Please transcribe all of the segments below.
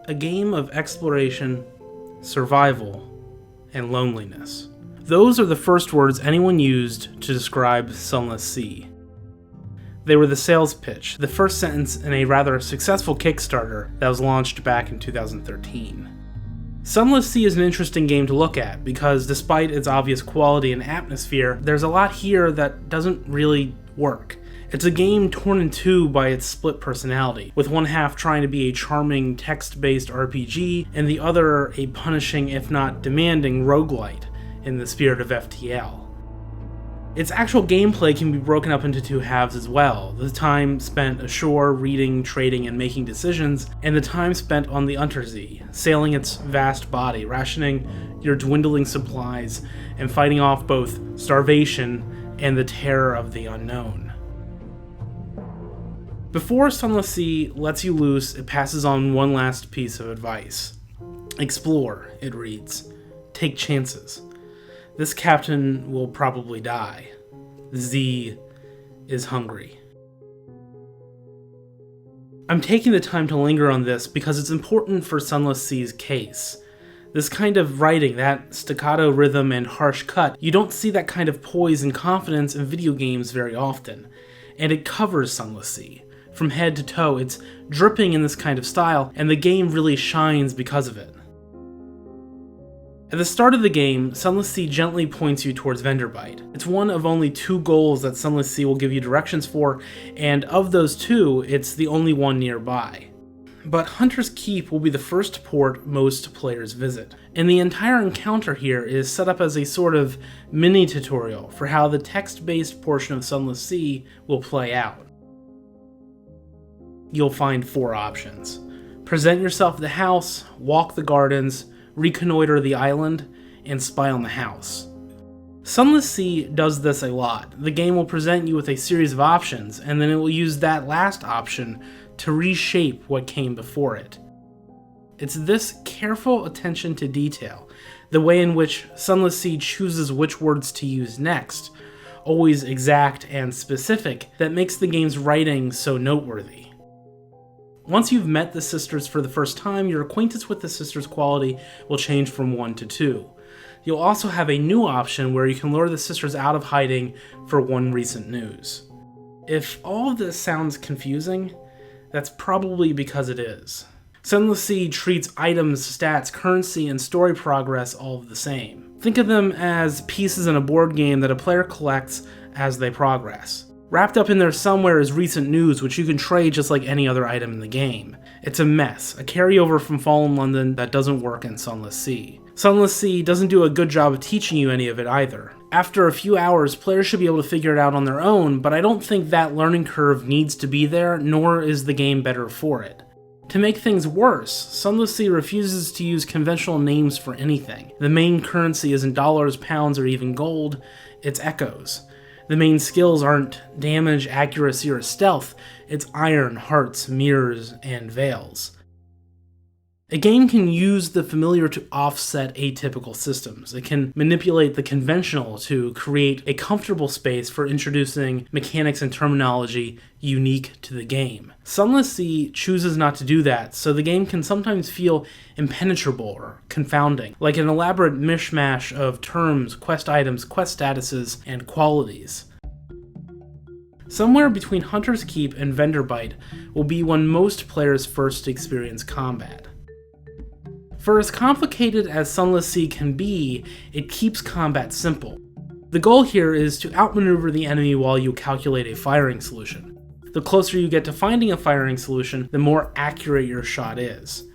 a game of exploration, survival, and loneliness. Those are the first words anyone used to describe Sunless Sea. They were the sales pitch, the first sentence in a rather successful Kickstarter that was launched back in 2013. Sunless Sea is an interesting game to look at because despite its obvious quality and atmosphere, there's a lot here that doesn't really work. It's a game torn in two by its split personality, with one half trying to be a charming text-based RPG and the other a punishing if not demanding roguelite in the spirit of FTL. Its actual gameplay can be broken up into two halves as well, the time spent ashore reading, trading, and making decisions, and the time spent on the Untersee, sailing its vast body, rationing your dwindling supplies, and fighting off both starvation and the terror of the unknown. Before Sunless Sea lets you loose, it passes on one last piece of advice. Explore, it reads. Take chances. This captain will probably die. Z is hungry. I'm taking the time to linger on this because it's important for Sunless Sea's case. This kind of writing, that staccato rhythm and harsh cut, you don't see that kind of poise and confidence in video games very often. And it covers Sunless Sea. From head to toe, it's dripping in this kind of style, and the game really shines because of it. At the start of the game, Sunless Sea gently points you towards Venderbite. It's one of only 2 goals that Sunless Sea will give you directions for, and of those 2, it's the only one nearby. But Hunter's Keep will be the first port most players visit, and the entire encounter here is set up as a sort of mini-tutorial for how the text-based portion of Sunless Sea will play out. You'll find 4 options. Present yourself at the house, walk the gardens, reconnoiter the island, and spy on the house. Sunless Sea does this a lot. The game will present you with a series of options, and then it will use that last option to reshape what came before it. It's this careful attention to detail, the way in which Sunless Sea chooses which words to use next, always exact and specific, that makes the game's writing so noteworthy. Once you've met the sisters for the first time, your acquaintance with the sisters' quality will change from 1 to 2. You'll also have a new option where you can lure the sisters out of hiding for one recent news. If all of this sounds confusing, that's probably because it is. Sunless Sea treats items, stats, currency, and story progress all the same. Think of them as pieces in a board game that a player collects as they progress. Wrapped up in there somewhere is recent news, which you can trade just like any other item in the game. It's a mess, a carryover from Fallen London that doesn't work in Sunless Sea. Sunless Sea doesn't do a good job of teaching you any of it either. After a few hours, players should be able to figure it out on their own, but I don't think that learning curve needs to be there, nor is the game better for it. To make things worse, Sunless Sea refuses to use conventional names for anything. The main currency isn't dollars, pounds, or even gold, it's echoes. The main skills aren't damage, accuracy, or stealth, it's iron, hearts, mirrors, and veils. A game can use the familiar to offset atypical systems. It can manipulate the conventional to create a comfortable space for introducing mechanics and terminology unique to the game. Sunless Sea chooses not to do that, so the game can sometimes feel impenetrable or confounding, like an elaborate mishmash of terms, quest items, quest statuses, and qualities. Somewhere between Hunter's Keep and Venderbite will be when most players first experience combat. For as complicated as Sunless Sea can be, it keeps combat simple. The goal here is to outmaneuver the enemy while you calculate a firing solution. The closer you get to finding a firing solution, the more accurate your shot is.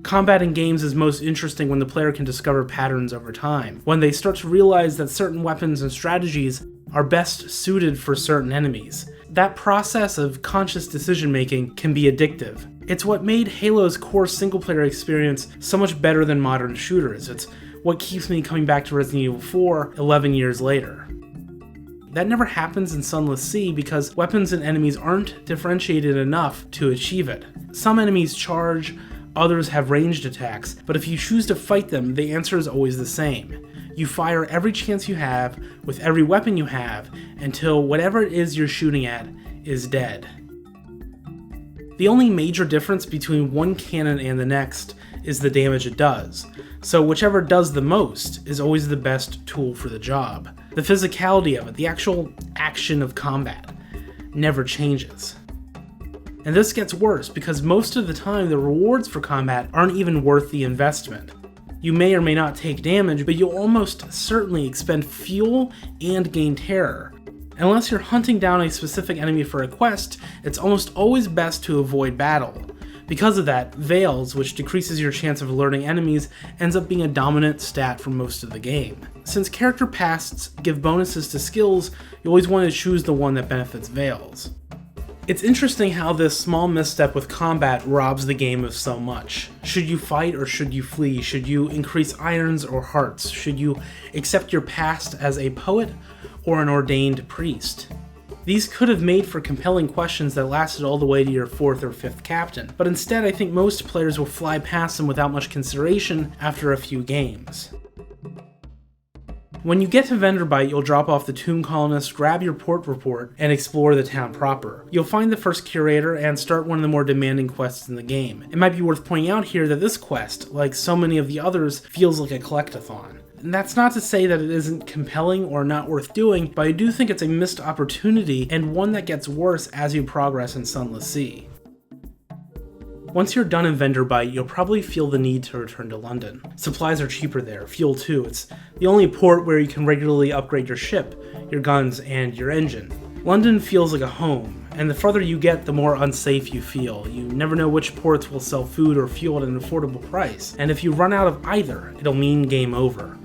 Combat in games is most interesting when the player can discover patterns over time, when they start to realize that certain weapons and strategies are best suited for certain enemies. That process of conscious decision-making can be addictive. It's what made Halo's core single-player experience so much better than modern shooters. It's what keeps me coming back to Resident Evil 4 11 years later. That never happens in Sunless Sea because weapons and enemies aren't differentiated enough to achieve it. Some enemies charge, others have ranged attacks, but if you choose to fight them, the answer is always the same. You fire every chance you have, with every weapon you have, until whatever it is you're shooting at is dead. The only major difference between one cannon and the next is the damage it does, so whichever does the most is always the best tool for the job. The physicality of it, the actual action of combat, never changes. And this gets worse because most of the time the rewards for combat aren't even worth the investment. You may or may not take damage, but you'll almost certainly expend fuel and gain terror. Unless you're hunting down a specific enemy for a quest, it's almost always best to avoid battle. Because of that, Veils, which decreases your chance of alerting enemies, ends up being a dominant stat for most of the game. Since character pasts give bonuses to skills, you always want to choose the one that benefits Veils. It's interesting how this small misstep with combat robs the game of so much. Should you fight or should you flee? Should you increase irons or hearts? Should you accept your past as a poet or an ordained priest? These could have made for compelling questions that lasted all the way to your 4th or 5th captain, but instead I think most players will fly past them without much consideration after a few games. When you get to Venderbite, you'll drop off the Tomb Colonist, grab your port report, and explore the town proper. You'll find the first curator and start one of the more demanding quests in the game. It might be worth pointing out here that this quest, like so many of the others, feels like a collectathon. And that's not to say that it isn't compelling or not worth doing, but I do think it's a missed opportunity and one that gets worse as you progress in Sunless Sea. Once you're done in Venderbite, you'll probably feel the need to return to London. Supplies are cheaper there, fuel too. It's the only port where you can regularly upgrade your ship, your guns, and your engine. London feels like a home, and the farther you get, the more unsafe you feel. You never know which ports will sell food or fuel at an affordable price, and if you run out of either, it'll mean game over.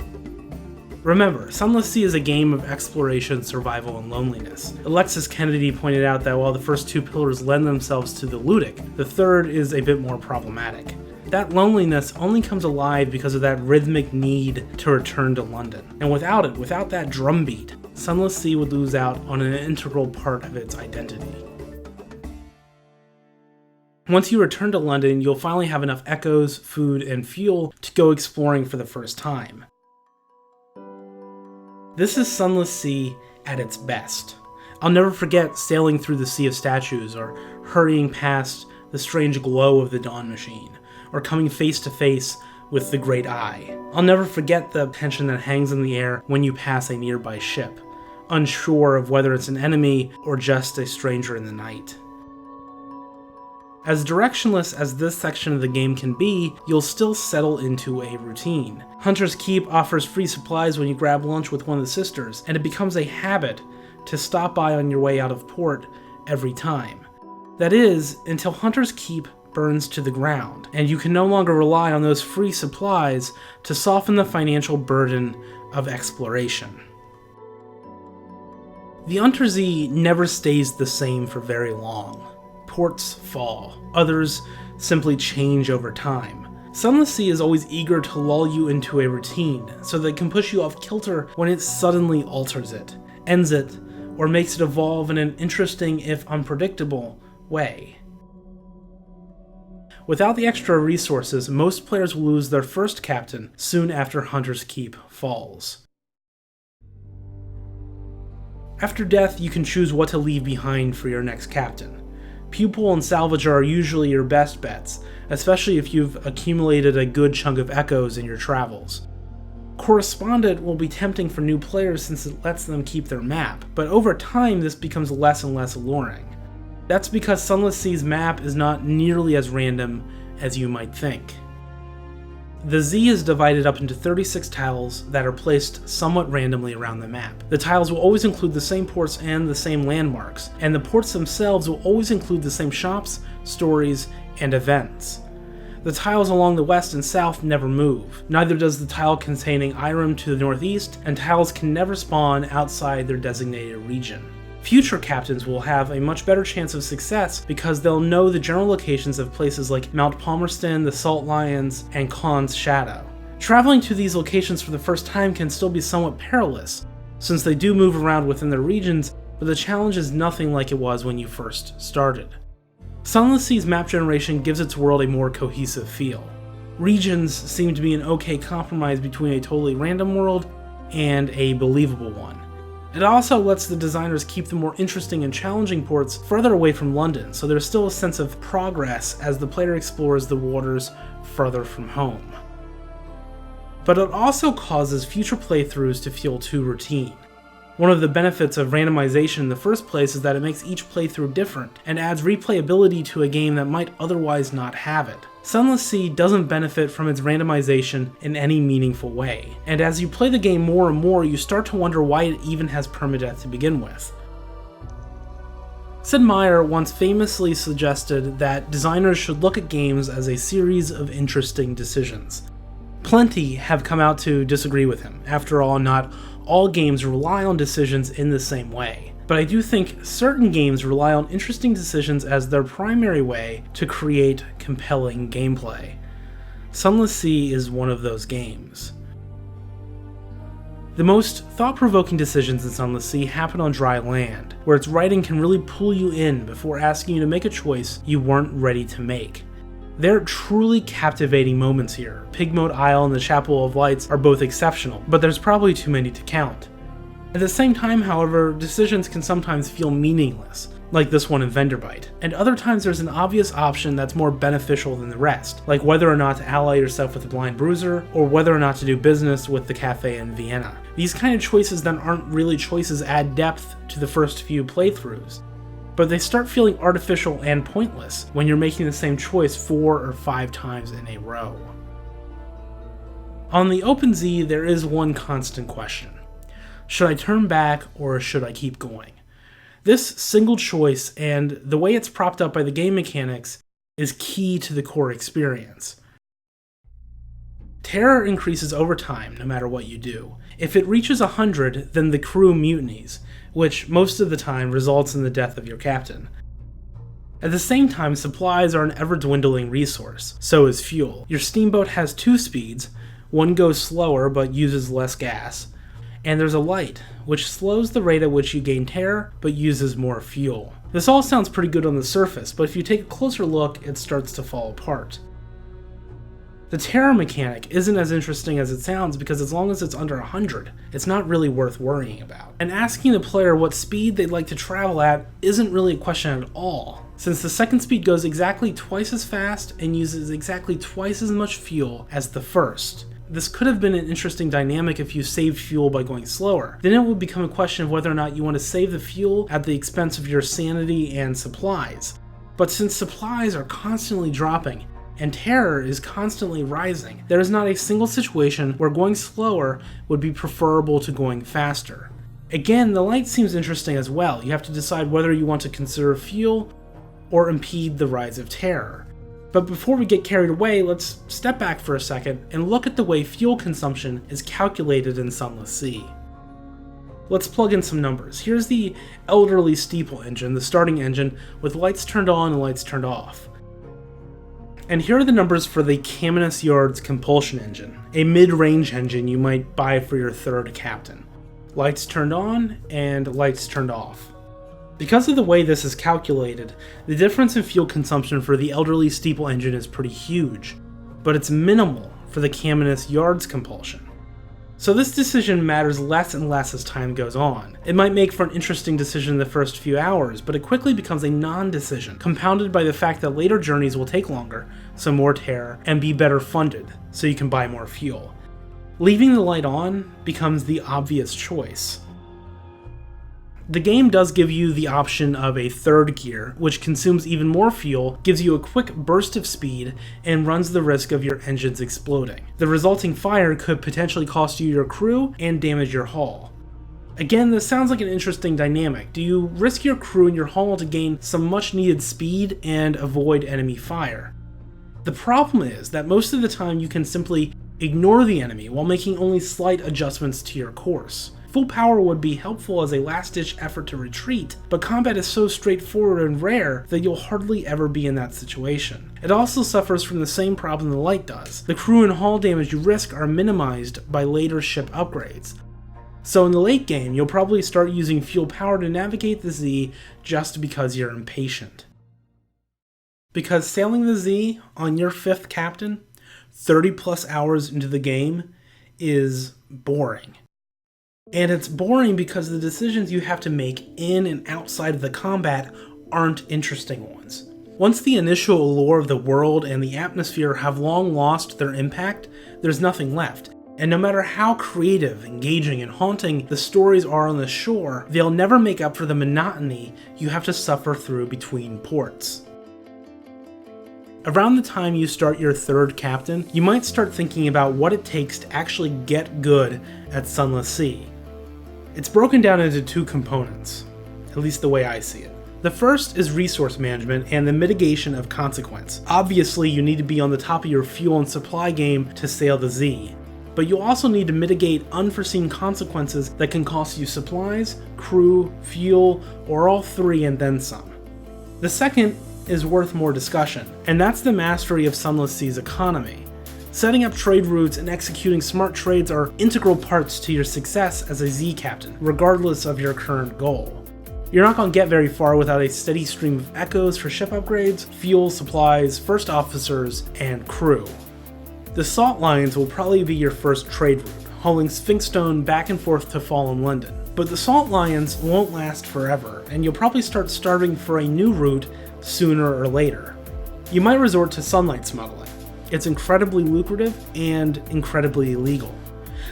Remember, Sunless Sea is a game of exploration, survival, and loneliness. Alexis Kennedy pointed out that while the first 2 pillars lend themselves to the ludic, the third is a bit more problematic. That loneliness only comes alive because of that rhythmic need to return to London. And without it, without that drumbeat, Sunless Sea would lose out on an integral part of its identity. Once you return to London, you'll finally have enough echoes, food, and fuel to go exploring for the first time. This is Sunless Sea at its best. I'll never forget sailing through the Sea of Statues, or hurrying past the strange glow of the Dawn Machine, or coming face to face with the Great Eye. I'll never forget the tension that hangs in the air when you pass a nearby ship, unsure of whether it's an enemy or just a stranger in the night. As directionless as this section of the game can be, you'll still settle into a routine. Hunter's Keep offers free supplies when you grab lunch with one of the sisters, and it becomes a habit to stop by on your way out of port every time. That is, until Hunter's Keep burns to the ground, and you can no longer rely on those free supplies to soften the financial burden of exploration. The Untersee never stays the same for very long. Ports fall, others simply change over time. Sunless Sea is always eager to lull you into a routine, so that it can push you off kilter when it suddenly alters it, ends it, or makes it evolve in an interesting, if unpredictable, way. Without the extra resources, most players will lose their first captain soon after Hunter's Keep falls. After death, you can choose what to leave behind for your next captain. Pupil and Salvager are usually your best bets, especially if you've accumulated a good chunk of echoes in your travels. Correspondent will be tempting for new players since it lets them keep their map, but over time this becomes less and less alluring. That's because Sunless Sea's map is not nearly as random as you might think. The Z is divided up into 36 tiles that are placed somewhat randomly around the map. The tiles will always include the same ports and the same landmarks, and the ports themselves will always include the same shops, stories, and events. The tiles along the west and south never move, neither does the tile containing Irem to the northeast, and tiles can never spawn outside their designated region. Future captains will have a much better chance of success because they'll know the general locations of places like Mount Palmerston, the Salt Lions, and Khan's Shadow. Traveling to these locations for the first time can still be somewhat perilous, since they do move around within their regions, but the challenge is nothing like it was when you first started. Sunless Sea's map generation gives its world a more cohesive feel. Regions seem to be an okay compromise between a totally random world and a believable one. It also lets the designers keep the more interesting and challenging ports further away from London, so there's still a sense of progress as the player explores the waters further from home. But it also causes future playthroughs to feel too routine. One of the benefits of randomization in the first place is that it makes each playthrough different, and adds replayability to a game that might otherwise not have it. Sunless Sea doesn't benefit from its randomization in any meaningful way, and as you play the game more and more, you start to wonder why it even has permadeath to begin with. Sid Meier once famously suggested that designers should look at games as a series of interesting decisions. Plenty have come out to disagree with him. After all, not all games rely on decisions in the same way. But I do think certain games rely on interesting decisions as their primary way to create compelling gameplay. Sunless Sea is one of those games. The most thought-provoking decisions in Sunless Sea happen on dry land, where its writing can really pull you in before asking you to make a choice you weren't ready to make. There are truly captivating moments here. Pigmoat Isle and the Chapel of Lights are both exceptional, but there's probably too many to count. At the same time, however, decisions can sometimes feel meaningless, like this one in Venderbite, and other times there's an obvious option that's more beneficial than the rest, like whether or not to ally yourself with the Blind Bruiser, or whether or not to do business with the cafe in Vienna. These kind of choices that aren't really choices add depth to the first few playthroughs, but they start feeling artificial and pointless when you're making the same choice 4 or 5 times in a row. On the OpenZ, there is one constant question. Should I turn back or should I keep going? This single choice and the way it's propped up by the game mechanics is key to the core experience. Terror increases over time no matter what you do. If it reaches 100, then the crew mutinies, which most of the time results in the death of your captain. At the same time, supplies are an ever-dwindling resource, so is fuel. Your steamboat has 2 speeds, one goes slower but uses less gas, and there's a light, which slows the rate at which you gain terror but uses more fuel. This all sounds pretty good on the surface, but if you take a closer look, it starts to fall apart. The terror mechanic isn't as interesting as it sounds because as long as it's under 100, it's not really worth worrying about. And asking the player what speed they'd like to travel at isn't really a question at all, since the second speed goes exactly twice as fast and uses exactly twice as much fuel as the first. This could have been an interesting dynamic if you saved fuel by going slower. Then it would become a question of whether or not you want to save the fuel at the expense of your sanity and supplies. But since supplies are constantly dropping, and terror is constantly rising, there is not a single situation where going slower would be preferable to going faster. Again, the light seems interesting as well. You have to decide whether you want to conserve fuel or impede the rise of terror. But before we get carried away, let's step back for a second and look at the way fuel consumption is calculated in Sunless Sea. Let's plug in some numbers. Here's the elderly steeple engine, the starting engine, with lights turned on and lights turned off. And here are the numbers for the Caminus Yard's compulsion engine, a mid-range engine you might buy for your third captain. Lights turned on and lights turned off. Because of the way this is calculated, the difference in fuel consumption for the elderly steeple engine is pretty huge, but it's minimal for the Caminus Yard's compulsion. So this decision matters less and less as time goes on. It might make for an interesting decision in the first few hours, but it quickly becomes a non-decision, compounded by the fact that later journeys will take longer, so more terror, and be better funded, so you can buy more fuel. Leaving the light on becomes the obvious choice. The game does give you the option of a third gear, which consumes even more fuel, gives you a quick burst of speed, and runs the risk of your engines exploding. The resulting fire could potentially cost you your crew and damage your hull. Again, this sounds like an interesting dynamic. Do you risk your crew and your hull to gain some much needed speed and avoid enemy fire? The problem is that most of the time you can simply ignore the enemy while making only slight adjustments to your course. Full power would be helpful as a last-ditch effort to retreat, but combat is so straightforward and rare that you'll hardly ever be in that situation. It also suffers from the same problem the light does. The crew and hull damage you risk are minimized by later ship upgrades. So in the late game, you'll probably start using fuel power to navigate the Z just because you're impatient. Because sailing the Z on your 5th captain, 30 plus hours into the game, is boring. And it's boring because the decisions you have to make in and outside of the combat aren't interesting ones. Once the initial allure of the world and the atmosphere have long lost their impact, there's nothing left. And no matter how creative, engaging, and haunting the stories are on the shore, they'll never make up for the monotony you have to suffer through between ports. Around the time you start your third captain, you might start thinking about what it takes to actually get good at Sunless Sea. It's broken down into two components, at least the way I see it. The first is resource management and the mitigation of consequence. Obviously, you need to be on the top of your fuel and supply game to sail the Z, but you also need to mitigate unforeseen consequences that can cost you supplies, crew, fuel, or all three and then some. The second is worth more discussion, and that's the mastery of Sunless Sea's economy. Setting up trade routes and executing smart trades are integral parts to your success as a Z captain, regardless of your current goal. You're not going to get very far without a steady stream of echoes for ship upgrades, fuel, supplies, first officers, and crew. The Salt Lines will probably be your first trade route, hauling Sphinxstone back and forth to Fallen London. But the Salt Lions won't last forever, and you'll probably start starving for a new route sooner or later. You might resort to sunlight smuggling. It's incredibly lucrative and incredibly illegal.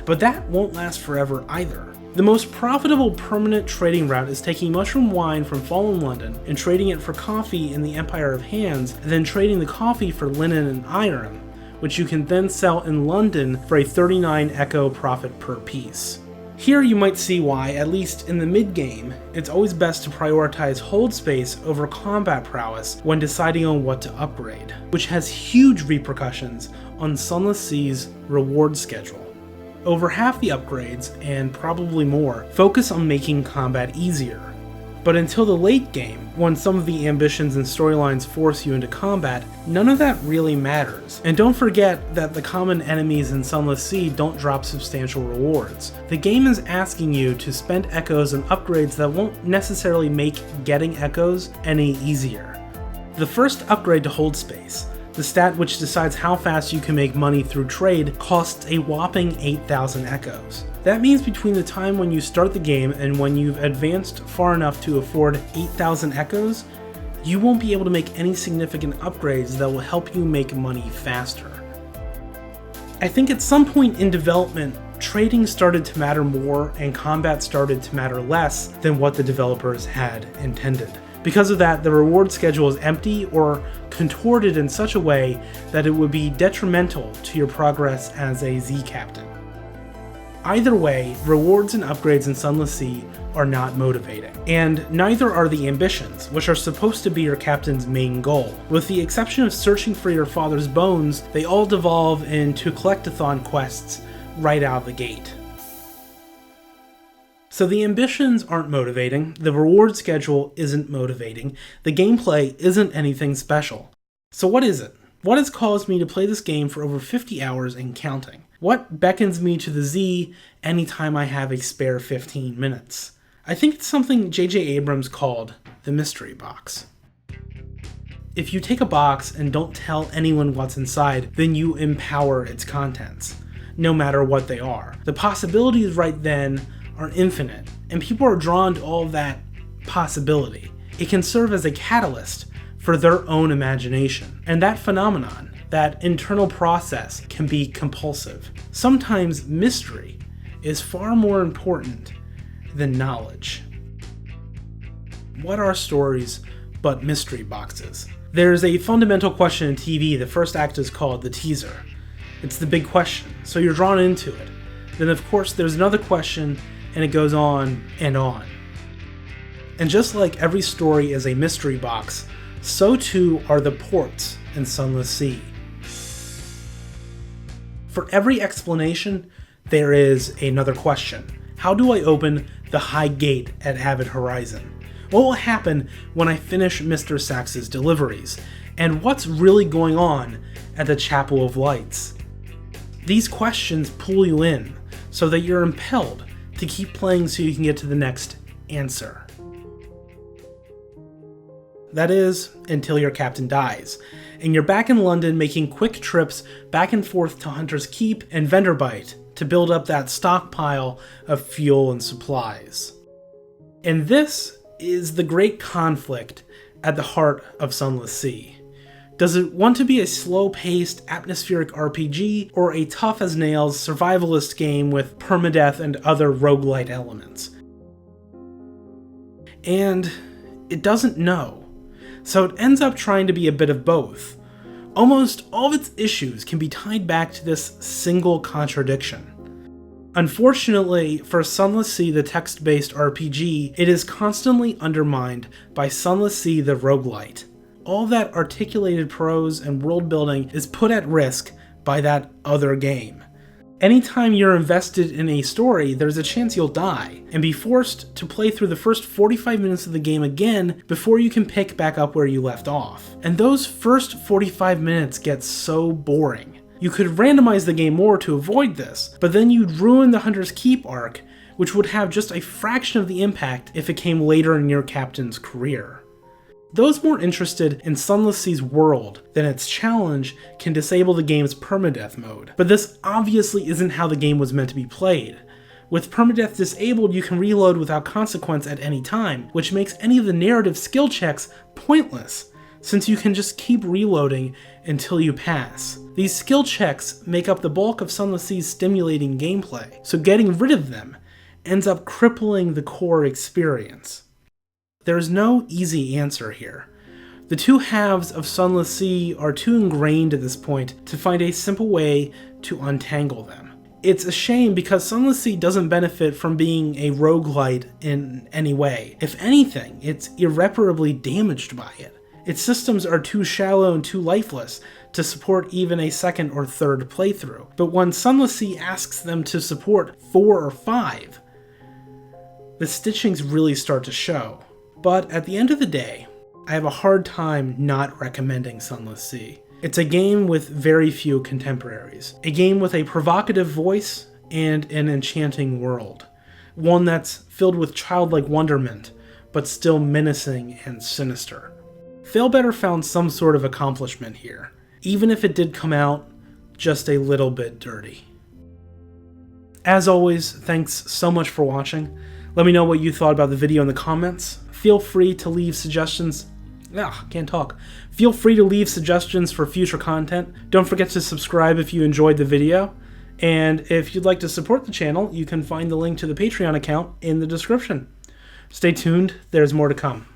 But that won't last forever either. The most profitable permanent trading route is taking mushroom wine from Fallen London and trading it for coffee in the Empire of Hands, and then trading the coffee for linen and iron, which you can then sell in London for a 39 echo profit per piece. Here you might see why, at least in the mid-game, it's always best to prioritize hold space over combat prowess when deciding on what to upgrade, which has huge repercussions on Sunless Sea's reward schedule. Over half the upgrades, and probably more, focus on making combat easier. But until the late game, when some of the ambitions and storylines force you into combat, none of that really matters. And don't forget that the common enemies in Sunless Sea don't drop substantial rewards. The game is asking you to spend echoes on upgrades that won't necessarily make getting echoes any easier. The first upgrade to hold space, the stat which decides how fast you can make money through trade, costs a whopping 8,000 echoes. That means between the time when you start the game and when you've advanced far enough to afford 8,000 echoes, you won't be able to make any significant upgrades that will help you make money faster. I think at some point in development, trading started to matter more and combat started to matter less than what the developers had intended. Because of that, the reward schedule is empty or contorted in such a way that it would be detrimental to your progress as a Z captain. Either way, rewards and upgrades in Sunless Sea are not motivating, and neither are the ambitions, which are supposed to be your captain's main goal. With the exception of searching for your father's bones, they all devolve into collectathon quests right out of the gate. So the ambitions aren't motivating, the reward schedule isn't motivating, the gameplay isn't anything special. So what is it? What has caused me to play this game for over 50 hours and counting? What beckons me to the Z anytime I have a spare 15 minutes? I think it's something J.J. Abrams called the mystery box. If you take a box and don't tell anyone what's inside, then you empower its contents, no matter what they are. The possibilities right then are infinite, and people are drawn to all of that possibility. It can serve as a catalyst for their own imagination, and that phenomenon, that internal process, can be compulsive. Sometimes mystery is far more important than knowledge. What are stories but mystery boxes? There's a fundamental question in TV. The first act is called the teaser. It's the big question, so you're drawn into it. Then of course there's another question, and it goes on and on. And just like every story is a mystery box, so too are the ports in Sunless Sea. For every explanation, there is another question. How do I open the high gate at Avid Horizon? What will happen when I finish Mr. Sax's deliveries? And what's really going on at the Chapel of Lights? These questions pull you in so that you're impelled to keep playing so you can get to the next answer. That is, until your captain dies, and you're back in London making quick trips back and forth to Hunter's Keep and Venderbite to build up that stockpile of fuel and supplies. And this is the great conflict at the heart of Sunless Sea. Does it want to be a slow-paced, atmospheric RPG, or a tough-as-nails survivalist game with permadeath and other roguelite elements? And it doesn't know, so it ends up trying to be a bit of both. Almost all of its issues can be tied back to this single contradiction. Unfortunately, for Sunless Sea the text-based RPG, it is constantly undermined by Sunless Sea the roguelite. All that articulated prose and world building is put at risk by that other game. Anytime you're invested in a story, there's a chance you'll die, and be forced to play through the first 45 minutes of the game again before you can pick back up where you left off. And those first 45 minutes get so boring. You could randomize the game more to avoid this, but then you'd ruin the Hunter's Keep arc, which would have just a fraction of the impact if it came later in your captain's career. Those more interested in Sunless Sea's world than its challenge can disable the game's permadeath mode, but this obviously isn't how the game was meant to be played. With permadeath disabled, you can reload without consequence at any time, which makes any of the narrative skill checks pointless, since you can just keep reloading until you pass. These skill checks make up the bulk of Sunless Sea's stimulating gameplay, so getting rid of them ends up crippling the core experience. There's no easy answer here. The two halves of Sunless Sea are too ingrained at this point to find a simple way to untangle them. It's a shame because Sunless Sea doesn't benefit from being a roguelite in any way. If anything, it's irreparably damaged by it. Its systems are too shallow and too lifeless to support even a second or third playthrough. But when Sunless Sea asks them to support 4 or 5, the stitchings really start to show. But at the end of the day, I have a hard time not recommending Sunless Sea. It's a game with very few contemporaries. A game with a provocative voice and an enchanting world. One that's filled with childlike wonderment, but still menacing and sinister. Failbetter found some sort of accomplishment here, even if it did come out just a little bit dirty. As always, thanks so much for watching. Let me know what you thought about the video in the comments. Feel free to leave suggestions. Feel free to leave suggestions for future content. Don't forget to subscribe if you enjoyed the video. And if you'd like to support the channel, you can find the link to the Patreon account in the description. Stay tuned, there's more to come.